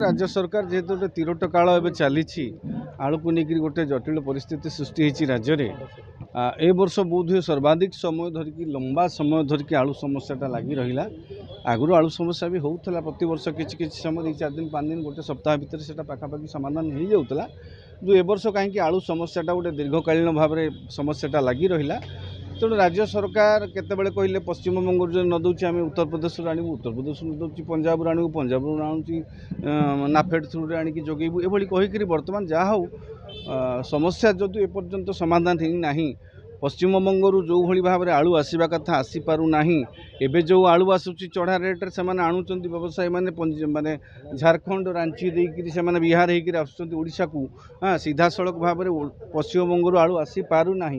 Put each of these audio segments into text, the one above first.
राज्य सरकार जेहेतु गोटे तीरोट काल एवं चली आलू को लेकर गोटे जटिल परिस्थिति सृष्टि होती राज्य में ए वर्ष बोध हुए सर्वाधिक समय धरिकी लंबा समय धरिकी आलू समस्याटा लगी रहा। आगुरी आलू समस्या भी होता प्रति वर्ष किसी समय 2-4 दिन 5 दिन गोटे सप्ताह भितर से पाखापाखि समाधान हो जाऊला। जो ए वर्ष कहीं आलू समस्याटा गोटे दीर्घकालीन भाव में समस्याटा लगी रहा। तेणु राज्य सरकार केतबेले कहले पश्चिमबंग जो न दूसरी आम उत्तर प्रदेश आणबू उत्तर प्रदेश दूसरी पंजाब आणबू पंजाब आणुची नाफेड थ्रु आणिकी जोगेबू एभली कहीकि बर्तमान जहाँ हो समस्या जदि एपर्यंत समाधान होना पश्चिमबंग जो भली भाव में आलू आसवा कथा आसीपार ना एवं जो आलू आसूँ चढ़ा रेट्रे से आणुंट व्यवसायी मैंने माने झारखंड रांची देकर से बिहार होकर आसुँचा को हाँ सीधा सड़क भाव में पश्चिमबंग आलू आसीपार ना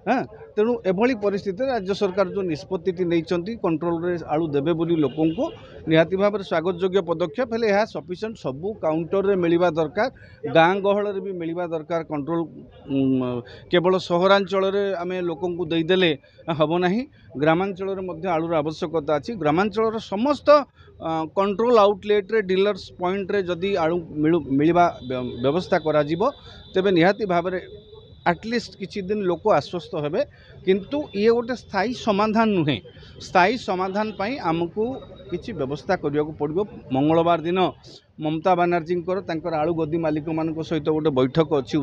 हाँ तेणु एभली परिस्थिति राज्य सरकार जो निष्पत्ति नहीं कंट्रोल रे आलू देवे बोली लोकों को निहाती भाव में स्वागत योग्य पदक्षेप हेले यह सफिशिएंट सबू काउंटर रे मिलवा दरकार गाँ गहल रे भी मिलवा दरकार कंट्रोल केवल सहरांचल आम लोकों को देदेले हम ना ग्रामांचल रे आलूर आवश्यकता अच्छी ग्रामांचल समस्त कंट्रोल आउटलेट रे डीलर्स पॉइंट रे जदि आलू मिलवा व्यवस्था करा जिवो तेबे निहाती भाव में एटलिस्ट किसी दिन लोक आश्वस्त हेबे किंतु ये गोटे स्थायी समाधान नुहे। स्थायी समाधान पाई आमको किसी व्यवस्था करने को पड़ो। मंगलवार दिन ममता बानार्जी आलू गद्दी मालिक मान सहित गोटे बैठक अच्छी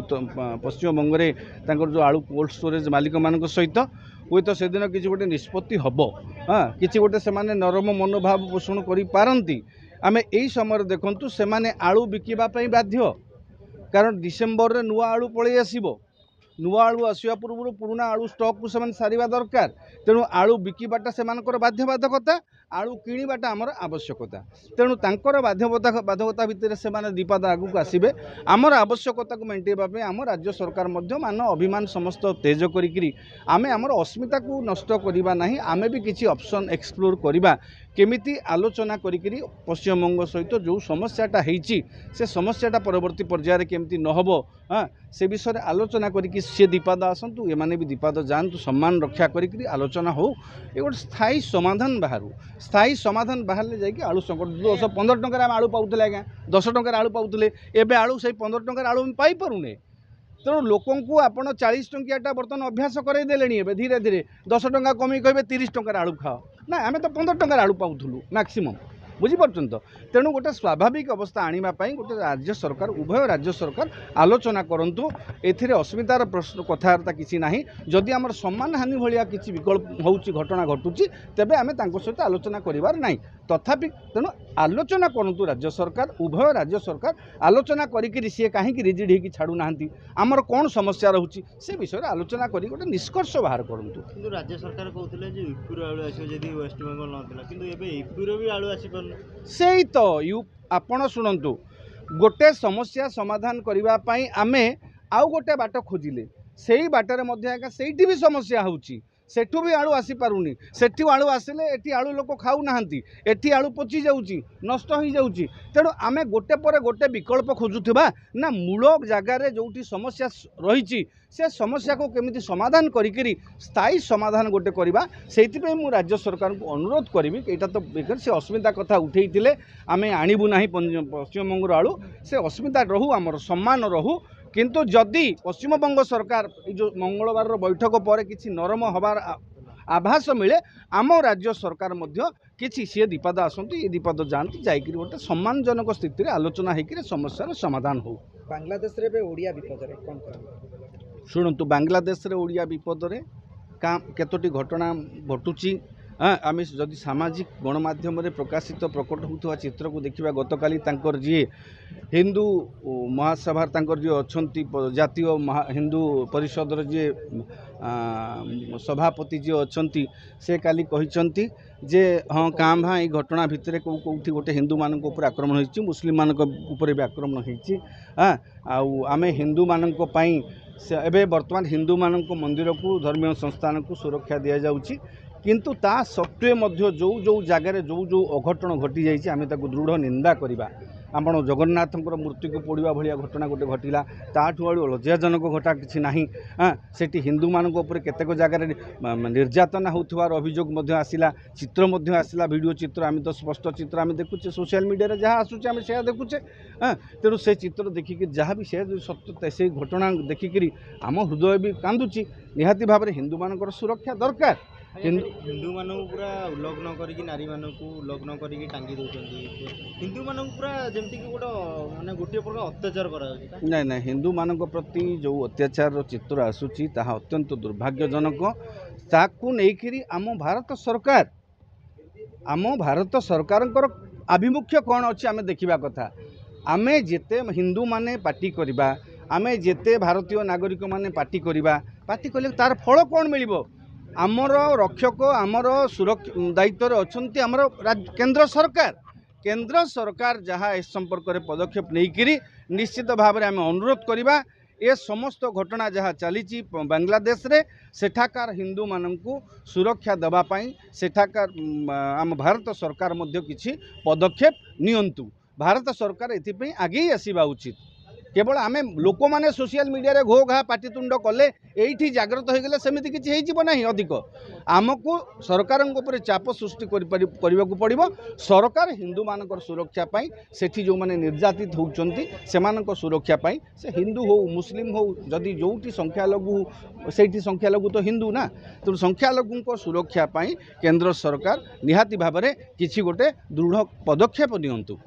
पश्चिमबंग में जो आलू कोल्ड स्टोरेज मालिक मान सहित हुए तो से दिन किसी गोटे निष्पत्ति हम हाँ किसी गोटे से नरम मनोभाव पोषण करी आमे यही समय देखु से आलू बिकवाई बाध्य कारण डिसेम्बर रे नुआ आलू पलि आसब नुआ आलू आसवा पूर्व पुराना आलू स्टॉक को से सारिबा दरकार तेणु आलू बिकवाटा से बाध्यबाधकता आलू किणवाटा आमर आवश्यकता तेणु तांकर बाध्यकता भितर से दीपाद आगू आसबे आमर आवश्यकता को मेंटेवाई आम राज्य सरकार मान अभिमान समस्त तेज करी आमे आमर अस्मिता को नष्ट करवा ना आमे भी किसी ऑप्शन एक्सप्लोर करवा केमिति आलोचना करी पश्चिमबंग सहित जो समस्याटा होती से समस्याटा परवर्ती पर्यायर केमिति न हो हाँ से विषय आलोचना करी सी दीपाद आसतु एमाने भी दीपाद जातु सम्मान रक्षा करी आलोचना हो ये गोटे स्थायी समाधान बाहर स्थायी समाधान बाहर जाकि आलू संकट 10-15 टंका आम आलू पाऊले आज्ञा 10 टंका आलू पाऊले एवं आलू से 15 टंका आलू पाइपे तेणु लोकों को आपड़ 40 टंकियाटा बर्तमान अभ्यास करदेले धीरे धीरे 10 टंका कमी कहे 30 टंका आलू खाओ ना आम तो 15 टंका आलू पाऊलु मैक्सिमम बुझीपार्छन तो तेणु गोटे स्वाभाविक अवस्था आने गोटे राज्य सरकार उभय राज्य सरकार आलोचना करूँ एथिरे अस्मितार प्रश्न कथबार्ता किसी ना जदि आमर सम्मान हानि भाया किसी विकल्प होची घटना घटुची तेबे आमे तांको सहित आलोचना करिवार नाही तथापि तेणु आलोचना करूँ राज्य सरकार उभय राज्य सरकार आलोचना करी सी कहीं रिजिड होगी छाड़ू ना आमर कौन समस्या रोचे से विषय आलोचना करी गोटे निष्कर्ष बाहर करूँ। किंतु राज्य सरकार कहते यूपी आलू आसो वेस्ट बेंगल ना यूपी भी आलू आसी से तो आपण शुणु गोटे समस्या समाधान करने आमे आउ गोटे बाट खोजिले से ही बाटर मध्य से भी समस्या होची सेठू भी आलू आसी पारुनी सेठी आलू आसिले एठी आलू लोक खाऊ नाहांती एठी आलू पची जाउची नष्ट हो जाउची तेणु आमे गोटे पर गोटे विकल्प खोजुथिबा ना मूल जगार जोठी समस्या रही से समस्या को केमिति समाधान करी स्थायी समाधान गोटे करवा से राज्य सरकार को अनुरोध करी एटा तो बेकार से अस्मिता कथा उठेइतिले आमे आनिबु नाही पश्चिमबंग आलू से अस्मिता रहू आमर सम्मान रहू किंतु जदि पश्चिमबंग सरकार जो मंगलवार बैठक पर किसी नरम हबार आभास मिले आम राज्य सरकार मध्य किसी सी दीपाद आसतु ये दीपाद जातु जाकि गोटे सम्मानजनक स्थिति रे आलोचना होकर समस्यार समाधान हो। बांग्लादेश रे ओडिया विपद रे कोन शुणु बांग्लादेश रे ओडिया विपद रे केतोटी घटना घटुची हाँ आम जदि सामाजिक गणमाध्यम प्रकाशित प्रकट होता चित्र को देखा गतकाली जी हिंदू महासभा जी अच्छा जातीय हिंदू परिषद जी सभापति जी अच्छा से काली कहते जे हाँ काँ भाँ ये घटना भितर कौटी गोटे हिंदू मान आक्रमण हो मुस्लिम मान भी आक्रमण हो हाँ आम हिंदू मान एवं बर्तमान हिंदू मान मंदिर को धर्मीय संस्थान को सुरक्षा दि जाऊँगी किंतु ता सत्वे मध्य जो जो जगार जो जो अघटन घटी जाइए आम दृढ़ निंदा करवा ଆପଣ ଜଗନ୍ନାଥଙ୍କର ମୂର୍ତ୍ତିକୁ ପୋଡ଼ିବା ଭଳିଆ ଘଟଣା ଗୋଟେ ଘଟିଲା ତାଠୁ ଆଳୁ ଲଜ୍ଜାଜନକ ଘଟଣା କିଛି ନାହିଁ। ସେଠି ହିନ୍ଦୁମାନଙ୍କ ଉପରେ କେତେକ ଜାଗାରେ ନିର୍ଯାତନା ହେଉଥିବାର ଅଭିଯୋଗ ମଧ୍ୟ ଆସିଲା, ଚିତ୍ର ମଧ୍ୟ ଆସିଲା, ଭିଡ଼ିଓ ଚିତ୍ର ଆମେ ତ ସ୍ପଷ୍ଟ ଚିତ୍ର ଆମେ ଦେଖୁଛେ ସୋସିଆଲ ମିଡ଼ିଆରେ ଯାହା ଆସୁଛି ଆମେ ସେୟା ଦେଖୁଛେ। ତେଣୁ ସେ ଚିତ୍ର ଦେଖିକି ଯାହା ବି ସେ ସତ୍ୟ ସେଇ ଘଟଣା ଦେଖିକିରି ଆମ ହୃଦୟ ବି କାନ୍ଦୁଛି। ନିହାତି ଭାବରେ ହିନ୍ଦୁମାନଙ୍କର ସୁରକ୍ଷା ଦରକାର। ହିନ୍ଦୁମାନଙ୍କୁ ପୁରା ଉଲ୍ଲଗ୍ନ କରିକି ନାରୀମାନଙ୍କୁ ଉଲ୍ଲଗ୍ନ କରିକି ଟାଙ୍ଗି ଦେଉଛନ୍ତି, ହିନ୍ଦୁମାନଙ୍କୁ ପୁରା ଯେମିତିକି ମାନେ ଗୋଟିଏ ପ୍ରକାର ଅତ୍ୟାଚାର କରାଯାଉଛି। ନାଇଁ ନାଇଁ, ହିନ୍ଦୁମାନଙ୍କ ପ୍ରତି ଯେଉଁ ଅତ୍ୟାଚାରର ଚିତ୍ର ଆସୁଛି ତାହା ଅତ୍ୟନ୍ତ ଦୁର୍ଭାଗ୍ୟଜନକ। ତାକୁ ନେଇକରି ଆମ ଭାରତ ସରକାରଙ୍କର ଆଭିମୁଖ୍ୟ କ'ଣ ଅଛି ଆମେ ଦେଖିବା କଥା। ଆମେ ଯେତେ ହିନ୍ଦୁମାନେ ପାର୍ଟି କରିବା, ଆମେ ଯେତେ ଭାରତୀୟ ନାଗରିକମାନେ ପାର୍ଟି କଲେ ତାର ଫଳ କ'ଣ ମିଳିବ? ଆମର ରକ୍ଷକ ଆମର ଦାୟିତ୍ୱରେ ଅଛନ୍ତି ଆମର କେନ୍ଦ୍ର ସରକାର ଯାହା ଏ ସମ୍ପର୍କରେ ପଦକ୍ଷେପ ନେଇକରି ନିଶ୍ଚିତ ଭାବରେ ଆମେ ଅନୁରୋଧ କରିବା ଏ ସମସ୍ତ ଘଟଣା ଯାହା ଚାଲିଛି ବାଂଲାଦେଶରେ ସେଠାକାର ହିନ୍ଦୁମାନଙ୍କୁ ସୁରକ୍ଷା ଦେବା ପାଇଁ ସେଠାକାର ଆମ ଭାରତ ସରକାର ମଧ୍ୟ କିଛି ପଦକ୍ଷେପ ନିଅନ୍ତୁ। ଭାରତ ସରକାର ଏଥିପାଇଁ ଆଗେଇ ଆସିବା ଉଚିତ। केवल आम लोक मैंने सोशल मीडिया रे घो घा पाटितुंड कले ये जागृत हो गले सेमती किसी हो ना अधिक आमको सरकार चाप सृष्टि करने को पड़ो। सरकार हिंदू मान सुरक्षा सेठी जो मैंने निर्यातित होती से सुरक्षा से हिंदू हो मुस्लिम हो जदि जो संख्यालघु से संख्यालघु तो हिंदू ना तो संख्यालघु सुरक्षा केंद्र सरकार निहाती भाव में किसी गोटे दृढ़ पदक्षेप नियंतु।